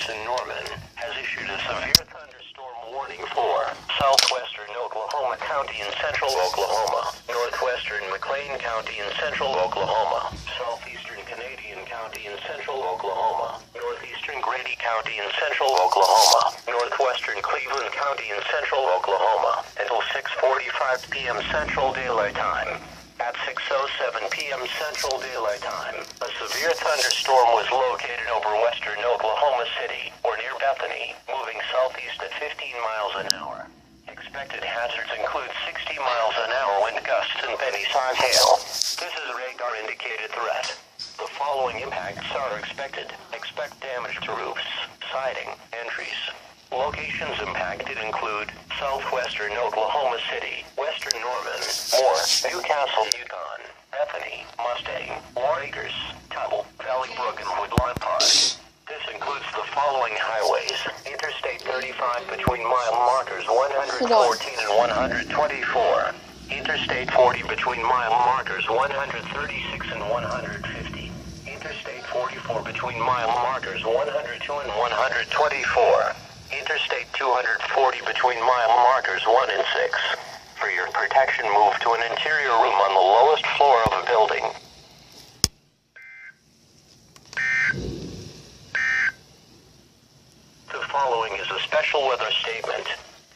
in Norman has issued a severe thunderstorm warning for southwestern Oklahoma County in central Oklahoma, northwestern McLean County in central Oklahoma, southeastern Canadian County in central Oklahoma, northeastern Grady County in central Oklahoma, northwestern Cleveland County in central Oklahoma, until 6:45 p.m. Central Daylight Time. At 6:07 p.m. Central Daylight Time, a severe thunderstorm was located over western Oklahoma City, or near Bethany, moving southeast at 15 miles an hour. Expected hazards include 60 miles an hour wind gusts and penny-size hail. This is a radar-indicated threat. The following impacts are expected. Expect damage to roofs, siding, entries. Locations impacted include southwestern Oklahoma City, western Norman, Moore, Newcastle, Yukon, Bethany, Mustang, War Acres, Tuttle, Valley Brook, and Woodlawn Park. This includes the following highways: Interstate 35 between mile markers 114 and 124, Interstate 40 between mile markers 136 and 150, Interstate 44 between mile markers 102 and 124, Interstate 240 between mile markers 1 and 6. For your protection, move to an interior room on the lowest floor of a building. The following is a special weather statement.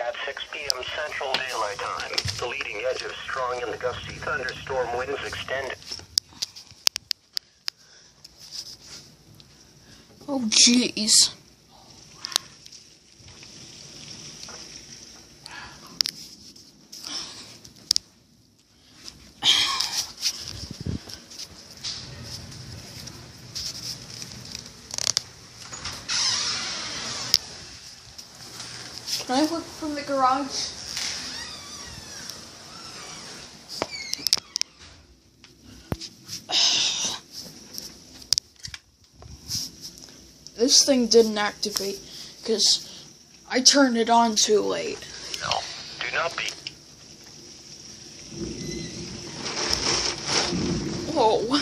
At 6 p.m. Central Daylight Time, the leading edge of strong and gusty thunderstorm winds extended. Oh, jeez. Can I work from the garage? This thing didn't activate because I turned it on too late. No, do not be. Whoa.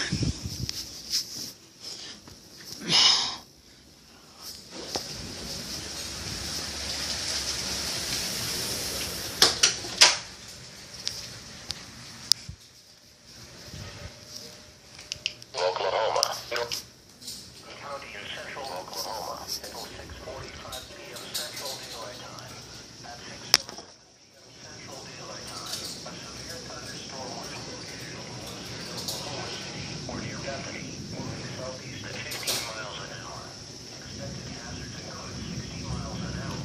Oklahoma. County in central Oklahoma until 6:45 p.m. Central Daylight Time. At 6:07 p.m. Central Daylight Time, a severe thunderstorm was located over western Oklahoma City, or near Bethany, moving southeast at 15 miles an hour. Expected hazards include 60 miles an hour.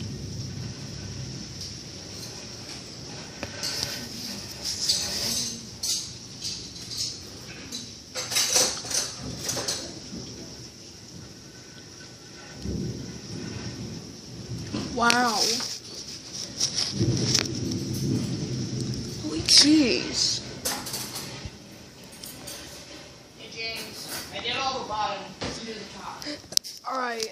Wow. Holy jeez. Hey James, I did all the bottom. Let's do the top. Alright,